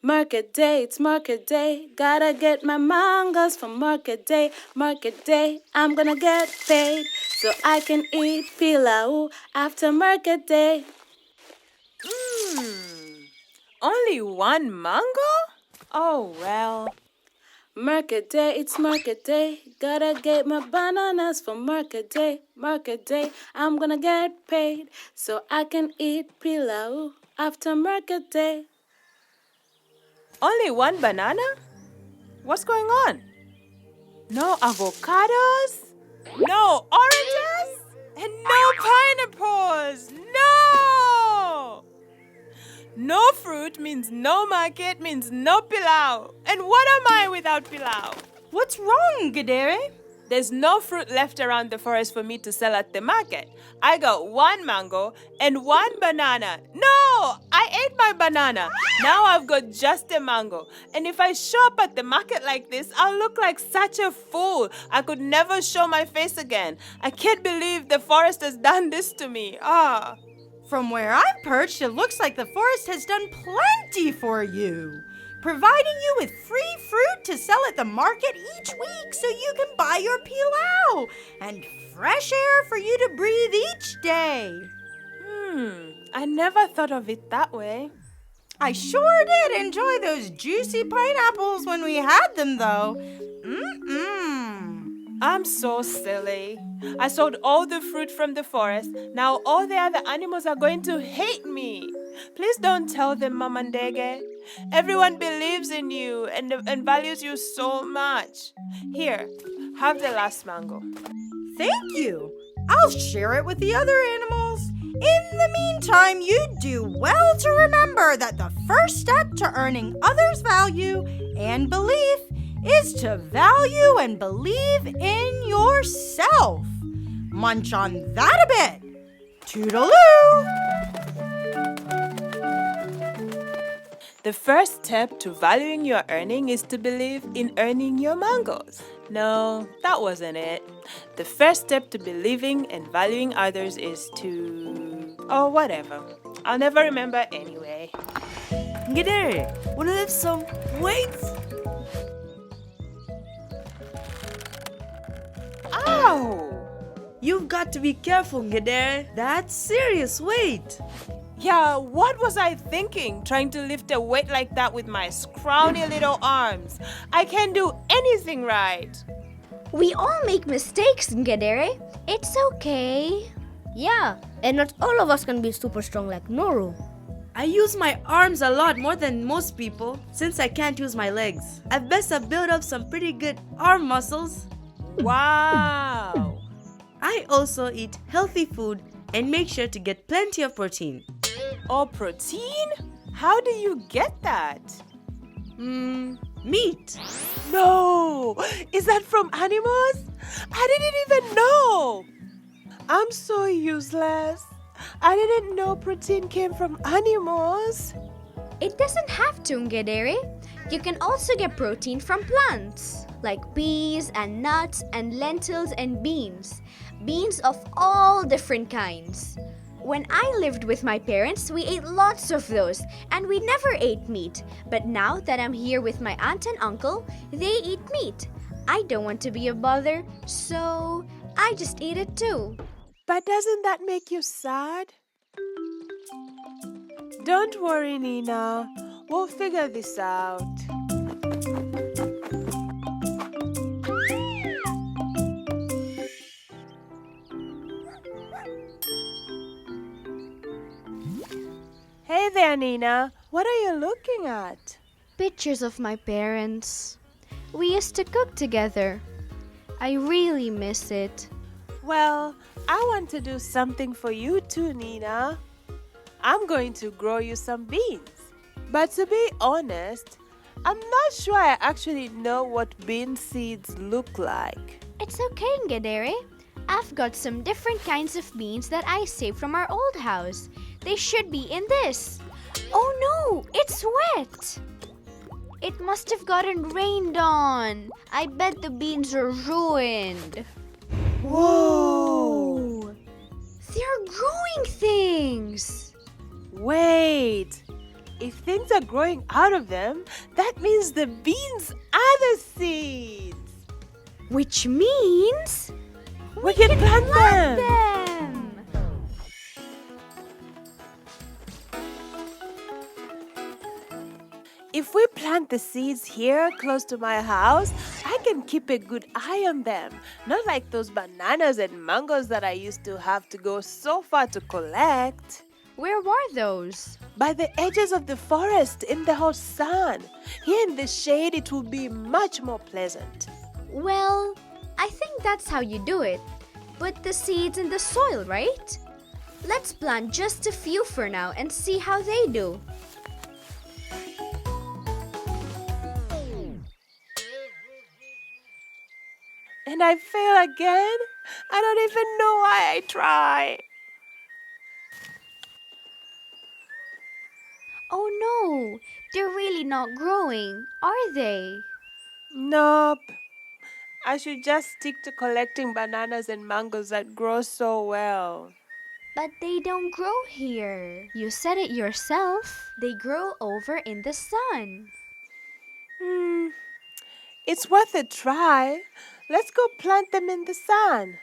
Market day, it's market day. Gotta get my mangoes for market day. Market day, I'm gonna get paid so I can eat pilau after market day. Only one mango? Oh, well. Market day, it's market day. Gotta get my bananas for market day. Market day, I'm gonna get paid so I can eat pilau after market day. Only one banana? What's going on? No avocados? No oranges? And no pineapples! No! No fruit means no market means no pilau. And what am I without pilau? What's wrong, Ngedere? There's no fruit left around the forest for me to sell at the market. I got one mango and one banana. No! I ate my banana. Now I've got just a mango. And if I show up at the market like this, I'll look like such a fool. I could never show my face again. I can't believe the forest has done this to me. From where I'm perched, it looks like the forest has done plenty for you, providing you with free fruit to sell at the market each week so you can buy your pilau and fresh air for you to breathe each day. I never thought of it that way. I sure did enjoy those juicy pineapples when we had them, though. I'm so silly. I sold all the fruit from the forest. Now all the other animals are going to hate me. Please don't tell them, Mama Ndege. Everyone believes in you and values you so much. Here, have the last mango. Thank you. I'll share it with the other animals. In the meantime, you do well to remember that the first step to earning others' value and belief is to value and believe in yourself. Munch on that a bit. Toodaloo! The first step to valuing your earning is to believe in earning your mangoes. No, that wasn't it. The first step to believing and valuing others is to... oh, whatever. I'll never remember anyway. Ngedere, wanna lift some weights? Ow! You've got to be careful, Ngedere. That's serious weight. Yeah, what was I thinking, trying to lift a weight like that with my scrawny little arms? I can't do anything right. We all make mistakes, Ngedere. It's okay. Yeah, and not all of us can be super strong like Noru. I use my arms a lot more than most people since I can't use my legs. I've best have built up some pretty good arm muscles. Wow! I also eat healthy food and make sure to get plenty of protein. Oh, protein? How do you get that? Meat. No! Is that from animals? I didn't even know! I'm so useless. I didn't know protein came from animals. It doesn't have to, Ngedere. You can also get protein from plants, like peas and nuts and lentils and beans. Beans of all different kinds. When I lived with my parents, we ate lots of those, and we never ate meat. But now that I'm here with my aunt and uncle, they eat meat. I don't want to be a bother, so I just eat it too. But doesn't that make you sad? Don't worry, Nina. We'll figure this out. Hey there, Nina. What are you looking at? Pictures of my parents. We used to cook together. I really miss it. Well, I want to do something for you too, Nina. I'm going to grow you some beans. But to be honest, I'm not sure I actually know what bean seeds look like. It's okay, Ngedere. I've got some different kinds of beans that I saved from our old house. They should be in this. Oh no, it's wet. It must have gotten rained on. I bet the beans are ruined. Whoa! They're growing things. Wait, If things are growing out of them, that means the beans are the seeds. Which means We can plant them. them. If we plant the seeds here close to my house, I can keep a good eye on them. Not like those bananas and mangoes that I used to have to go so far to collect. Where were those? By the edges of the forest in the hot sun. Here in the shade, it will be much more pleasant. Well, I think that's how you do it. Put the seeds in the soil, right? Let's plant just a few for now and see how they do. And I fail again? I don't even know why I try. Oh no, they're really not growing, are they? Nope. I should just stick to collecting bananas and mangoes that grow so well. But they don't grow here. You said it yourself. They grow over in the sun. It's worth a try. Let's go plant them in the sun.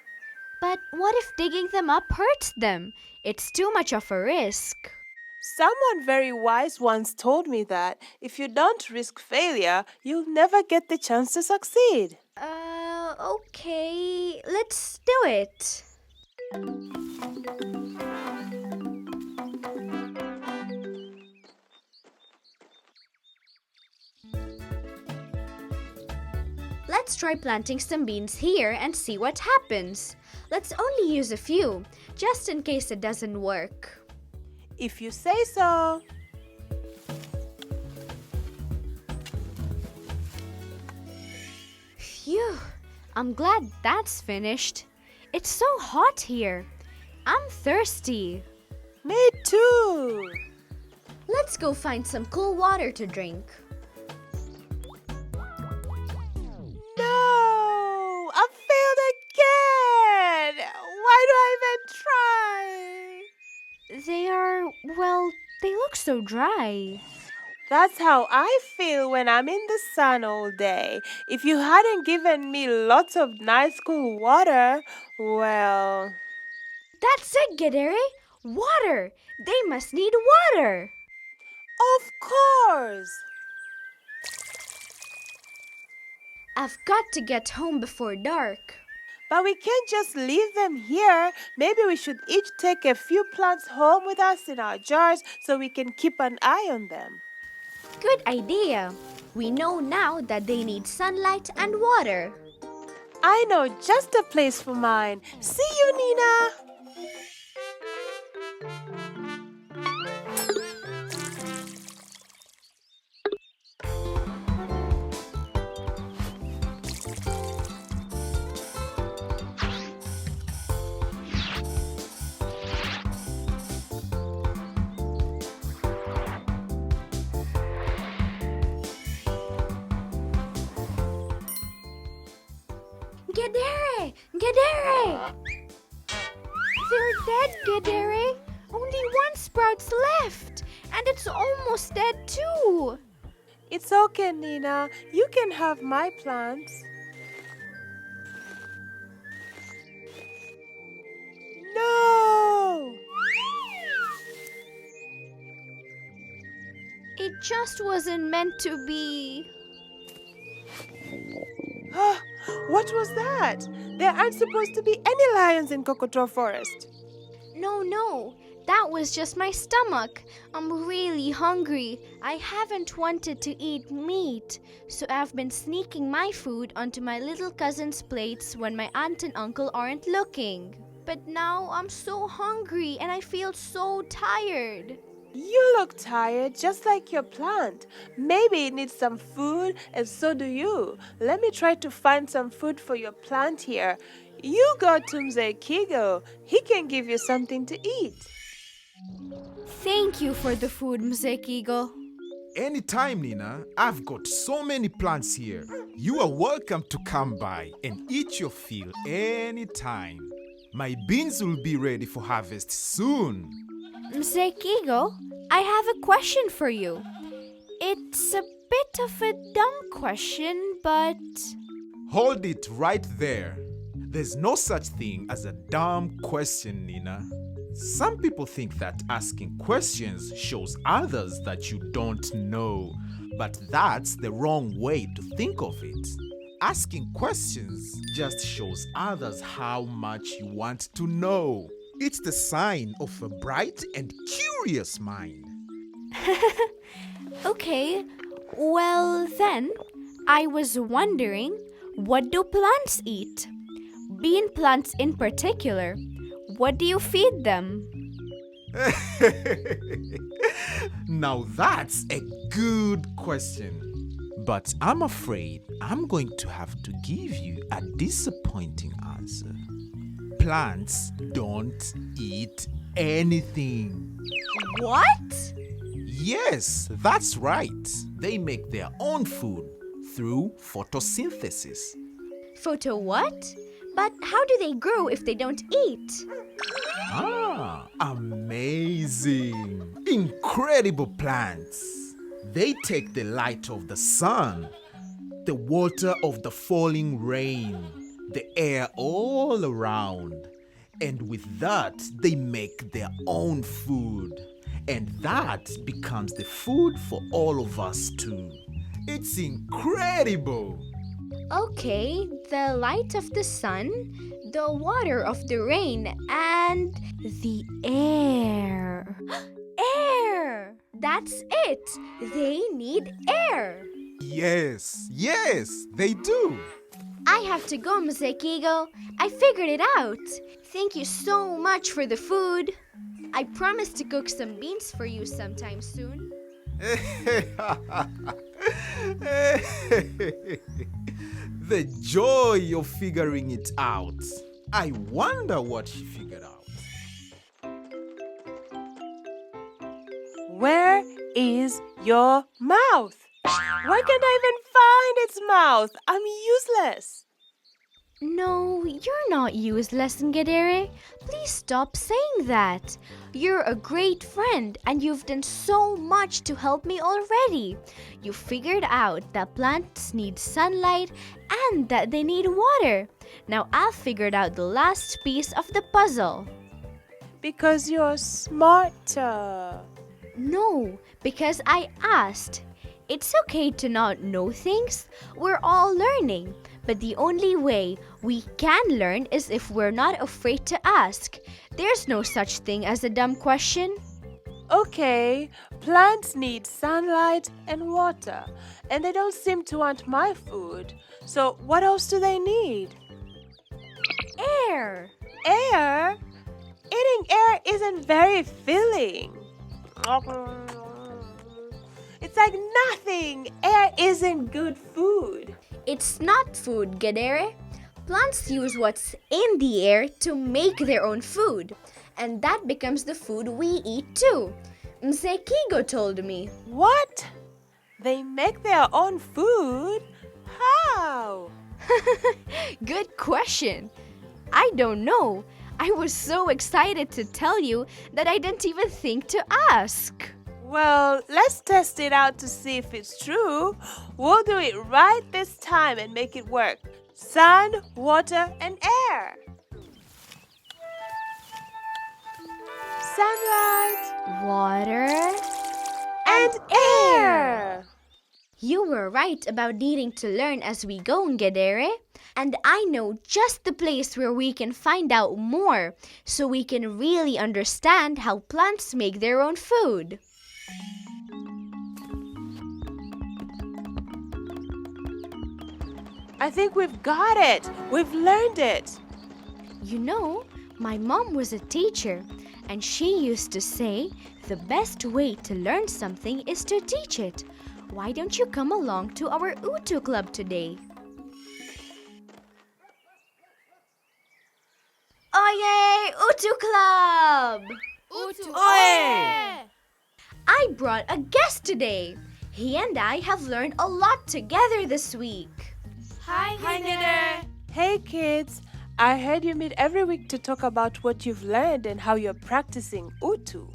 But what if digging them up hurts them? It's too much of a risk. Someone very wise once told me that if you don't risk failure, you'll never get the chance to succeed. Okay, let's do it. Let's try planting some beans here and see what happens. Let's only use a few, just in case it doesn't work. If you say so. Phew, I'm glad that's finished. It's so hot here. I'm thirsty. Me too. Let's go find some cool water to drink. No! I failed again! Why do I even try? They look so dry. That's how I feel when I'm in the sun all day. If you hadn't given me lots of nice cool water, well... That's it, Ngedere. Water. They must need water. Of course! I've got to get home before dark. But we can't just leave them here. Maybe we should each take a few plants home with us in our jars so we can keep an eye on them. Good idea. We know now that they need sunlight and water. I know just a place for mine. See you, Nina! Ngedere! Ngedere! They're dead, Ngedere. Only one sprout's left. And it's almost dead too. It's okay, Nina. You can have my plants. No! It just wasn't meant to be. What was that? There aren't supposed to be any lions in Kokoto Forest. No. That was just my stomach. I'm really hungry. I haven't wanted to eat meat, so I've been sneaking my food onto my little cousin's plates when my aunt and uncle aren't looking. But now I'm so hungry and I feel so tired. You look tired, just like your plant. Maybe it needs some food, and so do you. Let me try to find some food for your plant here. You go to Mzee Kigo. He can give you something to eat. Thank you for the food, Mzee Kigo. Anytime, Nina. I've got so many plants here. You are welcome to come by and eat your fill anytime. My beans will be ready for harvest soon. Mzee Kigo, I have a question for you. It's a bit of a dumb question, but... Hold it right there. There's no such thing as a dumb question, Nina. Some people think that asking questions shows others that you don't know, but that's the wrong way to think of it. Asking questions just shows others how much you want to know. It's the sign of a bright and curious mind. Okay, well then, I was wondering, what do plants eat? Bean plants in particular. What do you feed them? Now that's a good question. But I'm afraid I'm going to have to give you a disappointing answer. Plants don't eat anything. What? Yes, that's right. They make their own food through photosynthesis. Photo what? But how do they grow if they don't eat? Ah, amazing! Incredible plants! They take the light of the sun, the water of the falling rain, the air all around, and with that they make their own food. And that becomes the food for all of us too. It's incredible! Okay, the light of the sun, the water of the rain, and the air. Air! That's it! They need air! Yes, they do. I have to go, Mzee Kigo. I figured it out. Thank you so much for the food. I promise to cook some beans for you sometime soon. The joy of figuring it out. I wonder what she figured out. Where is your mouth? Why can't I even find its mouth? I'm useless. No, you're not useless, Ngedere. Please stop saying that. You're a great friend and you've done so much to help me already. You figured out that plants need sunlight and that they need water. Now I've figured out the last piece of the puzzle. Because you're smarter. No, because I asked. It's okay to not know things. We're all learning. But the only way we can learn is if we're not afraid to ask. There's no such thing as a dumb question. Okay, plants need sunlight and water, and they don't seem to want my food. So what else do they need? Air. Air? Eating air isn't very filling. It's like nothing. Air isn't good food. It's not food, Ngedere. Plants use what's in the air to make their own food. And that becomes the food we eat too. Mzee Kigo told me. What? They make their own food? How? Good question. I don't know. I was so excited to tell you that I didn't even think to ask. Well, let's test it out to see if it's true. We'll do it right this time and make it work. Sun, water, and air. Sunlight, Water and air. You were right about needing to learn as we go, Ngedere. And I know just the place where we can find out more so we can really understand how plants make their own food. I think we've got it. We've learned it. You know, my mom was a teacher, and she used to say the best way to learn something is to teach it. Why don't you come along to our Utu Club today? Oye, Utu Club! Utu Oye! I brought a guest today. He and I have learned a lot together this week. Hi, Ngedere. Hey kids, I heard you meet every week to talk about what you've learned and how you're practicing Utu.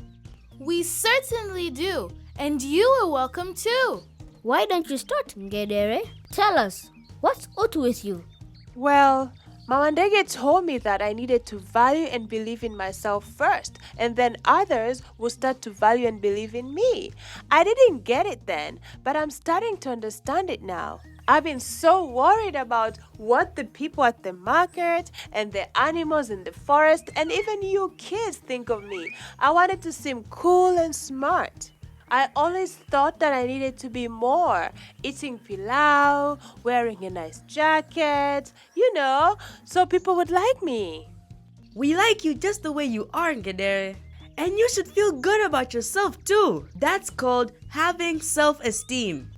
We certainly do. And you are welcome too. Why don't you start, Ngedere? Tell us, what's up with you? Well, Mama Ndege told me that I needed to value and believe in myself first, and then others will start to value and believe in me. I didn't get it then, but I'm starting to understand it now. I've been so worried about what the people at the market and the animals in the forest and even you kids think of me. I wanted to seem cool and smart. I always thought that I needed to be more, eating pilau, wearing a nice jacket, so people would like me. We like you just the way you are, Ngedere. And you should feel good about yourself too. That's called having self-esteem.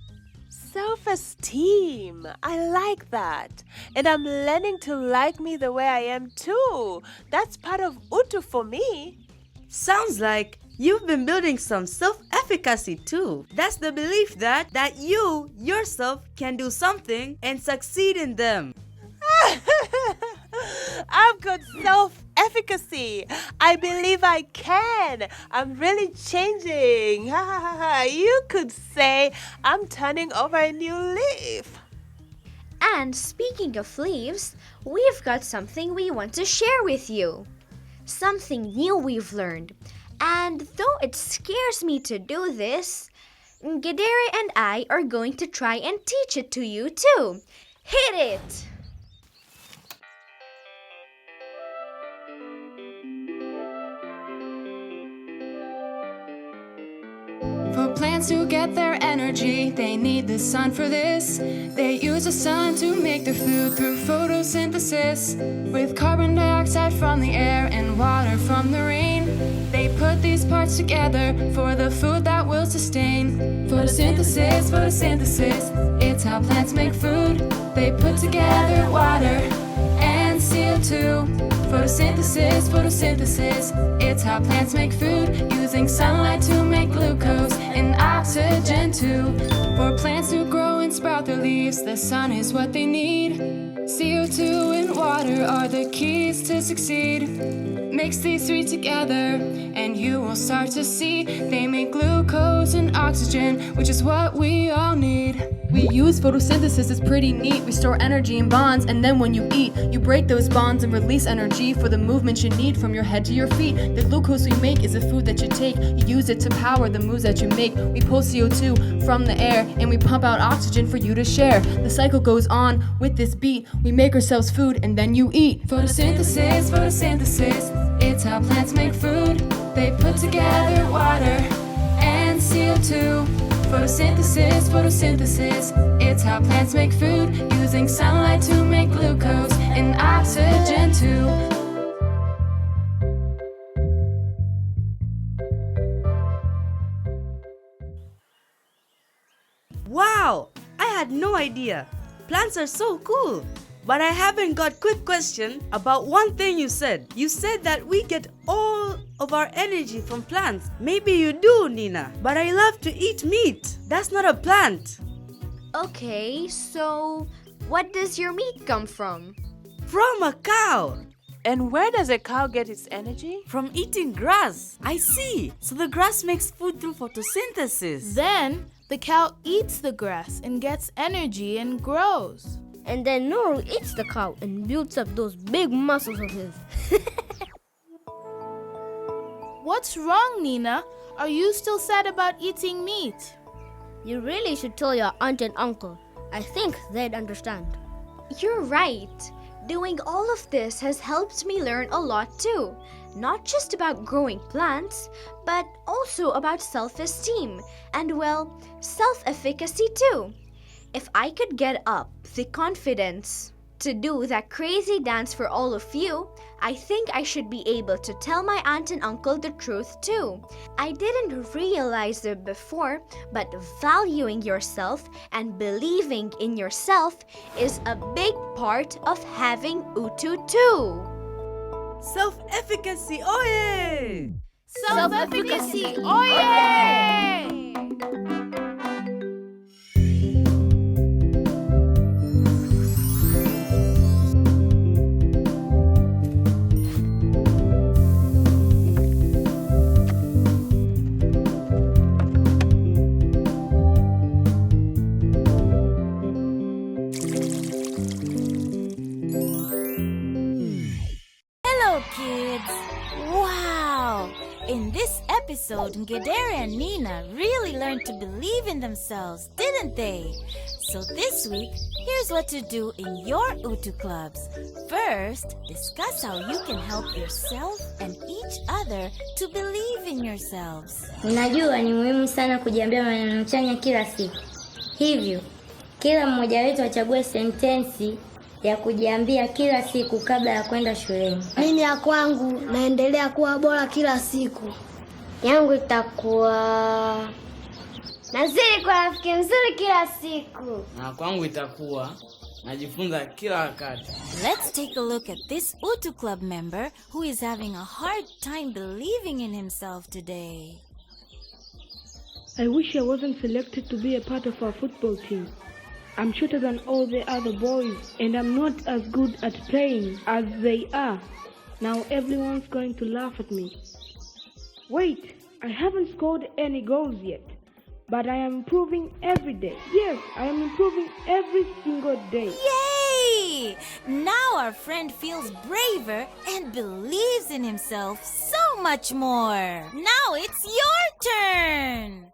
Self-esteem. I like that. And I'm learning to like me the way I am too. That's part of Utu for me. Sounds like you've been building some self-efficacy too. That's the belief that you, yourself, can do something and succeed in them. I've got self-efficacy. I believe I can. I'm really changing. You could say I'm turning over a new leaf. And speaking of leaves, we've got something we want to share with you. Something new we've learned. And though it scares me to do this, Ngedere and I are going to try and teach it to you too. Hit it! For plants to get their energy, they need the sun for this. They use the sun to make their food through photosynthesis. With carbon dioxide from the air and water from the rain, they put these parts together for the food that will sustain. Photosynthesis, photosynthesis, it's how plants make food. They put together water and CO2. Photosynthesis, photosynthesis, it's how plants make food, using sunlight to make glucose and oxygen too. For plants to grow and sprout their leaves, the sun is what they need. CO2 and water are the keys to succeed. Mix these three together and you will start to see they make glucose and oxygen, which is what we all need. We use photosynthesis, it's pretty neat. We store energy in bonds, and then when you eat, you break those bonds and release energy for the movement you need from your head to your feet. The glucose we make is the food that you take. You use it to power the moves that you make. We pull CO2 from the air, and we pump out oxygen for you to share. The cycle goes on with this beat. We make ourselves food, and then you eat. Photosynthesis, photosynthesis, it's how plants make food. They put together water and CO2. Photosynthesis, photosynthesis, it's how plants make food, using sunlight to make glucose and oxygen too. Wow! I had no idea. Plants are so cool. But I haven't got quick question about one thing you said. You said that we get all of our energy from plants. Maybe you do, Nina. But I love to eat meat. That's not a plant. Okay, so what does your meat come from? From a cow. And where does a cow get its energy? From eating grass. I see. So the grass makes food through photosynthesis. Then the cow eats the grass and gets energy and grows. And then Noru eats the cow and builds up those big muscles of his. What's wrong, Nina? Are you still sad about eating meat? You really should tell your aunt and uncle. I think they'd understand. You're right. Doing all of this has helped me learn a lot too. Not just about growing plants, but also about self-esteem and, well, self-efficacy too. If I could get up the confidence to do that crazy dance for all of you, I think I should be able to tell my aunt and uncle the truth too. I didn't realize it before, but valuing yourself and believing in yourself is a big part of having Utu too. Self-efficacy, oye! Self-efficacy, oye! episode, Ngedere and Nina really learned to believe in themselves, didn't they? So this week, here's what to do in your Utu clubs. First, discuss how you can help yourself and each other to believe in yourselves. Ninajua ni muhimu sana kujiambia maneno chanya kila siku. Hivyo, kila mmoja wetu achague sentensi ya kujiambia kila siku kabla ya kwenda shuleni. Mimi ya kwangu naendelea kuwa bora kila siku. Yangu itakuwa nazidi kuwa rafiki mzuri kila siku. Na kwangu itakuwa najifunza kila wakati. Let's take a look at this Utu Club member who is having a hard time believing in himself today. I wish I wasn't selected to be a part of our football team. I'm shorter than all the other boys and I'm not as good at playing as they are. Now everyone's going to laugh at me. Wait, I haven't scored any goals yet, but I am improving every day. Yes, I am improving every single day. Yay! Now our friend feels braver and believes in himself so much more. Now it's your turn!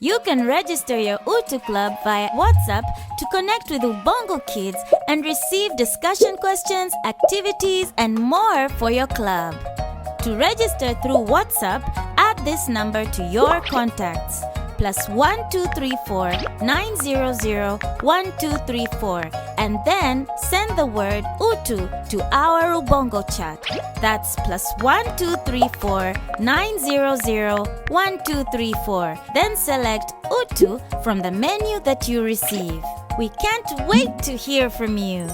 You can register your Utu Club via WhatsApp to connect with Ubongo Kids and receive discussion questions, activities, and more for your club. To register through WhatsApp, add this number to your contacts. +1234 900 1234 and then send the word Utu to our Ubongo chat. That's +1234 900 1234. Then select Utu from the menu that you receive. We can't wait to hear from you.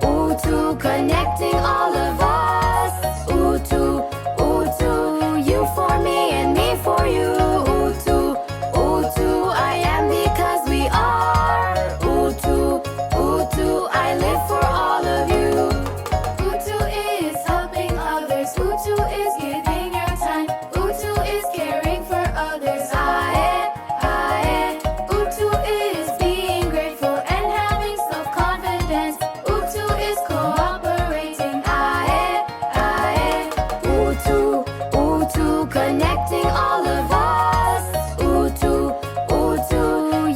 Utu, connecting all of us. Utu, you for me and me for you. Utu, I am because we are. Utu, I live for all of you. Utu is helping others. Utu is giving your time. Utu is caring for others. I. Utu is being grateful and having self-confidence. Utu is cooperating. I. Utu, connecting all of us. Utu,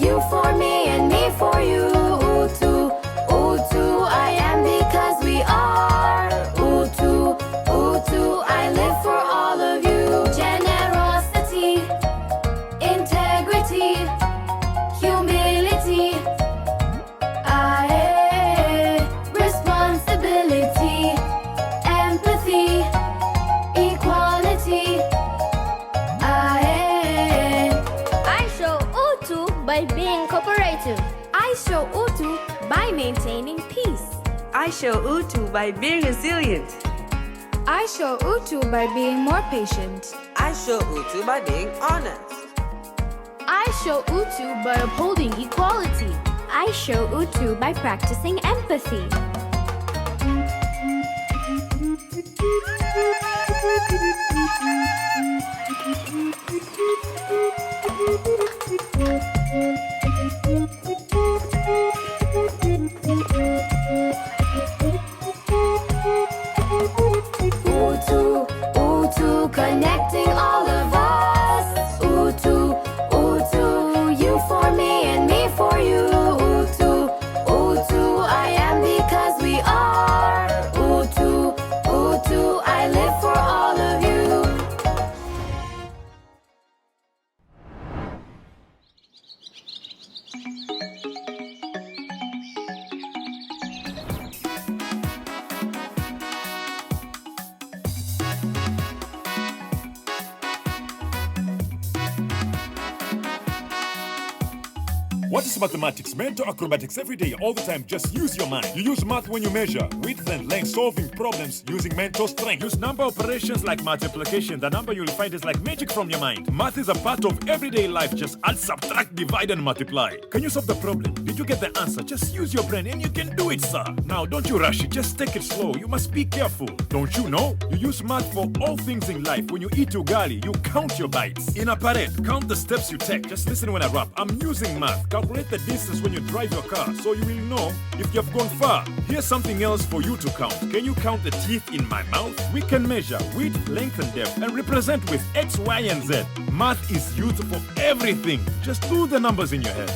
you for me and me for you. Utu, I am because we are. Utu, I live for all of you. Generosity, integrity, humility, responsibility, empathy, equality, I show Utu by being cooperative. I show Utu by maintaining peace. I show Utu by being resilient. I show Utu by being more patient. I show Utu by being honest. I show Utu by upholding equality. I show Utu by practicing empathy. Utu, connecting all of us. Utu, you for me and me for you. Utu, I am because we are. Utu, I live for all of you. What is mathematics? Mental acrobatics every day, all the time. Just use your mind. You use math when you measure width and length, solving problems using mental strength. Use number operations like multiplication. The number you'll find is like magic from your mind. Math is a part of everyday life. Just add, subtract, divide, and multiply. Can you solve the problem? Did you get the answer? Just use your brain and you can do it, sir. Now, don't you rush it. Just take it slow. You must be careful. Don't you know? You use math for all things in life. When you eat ugali, you count your bites. In a parade, count the steps you take. Just listen when I rap. I'm using math. calculate the distance when you drive your car so you will know if you've gone far. Here's something else for you to count. Can you count the teeth in my mouth? We can measure width, length, and depth and represent with X, Y, and Z. Math is used for everything. Just do the numbers in your head.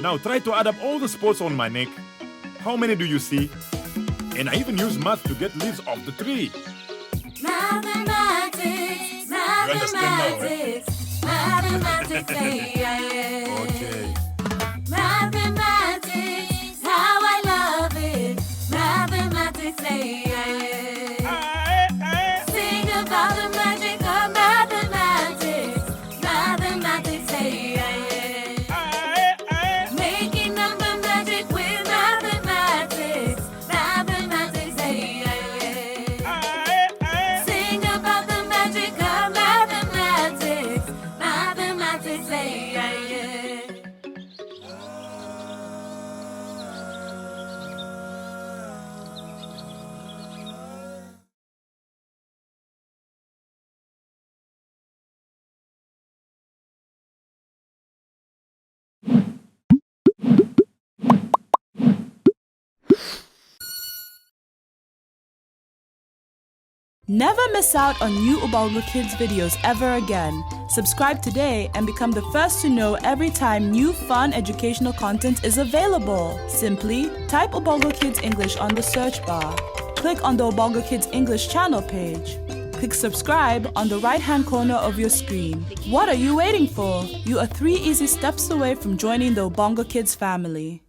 Now try to add up all the spots on my neck. How many do you see? And I even use math to get leaves off the tree. Mathematics, mathematics, mathematics, Okay. Mathematics, how I love it. Mathematics, Sing about the magic of mathematics. Mathematics, Making number magic with mathematics. Mathematics, Sing about the magic of mathematics. Mathematics, Never miss out on new Ubongo Kids videos ever again. Subscribe today and become the first to know every time new fun educational content is available. Simply type Ubongo Kids English on the search bar. Click on the Ubongo Kids English channel page. Click subscribe on the right-hand corner of your screen. What are you waiting for? You are 3 easy steps away from joining the Ubongo Kids family.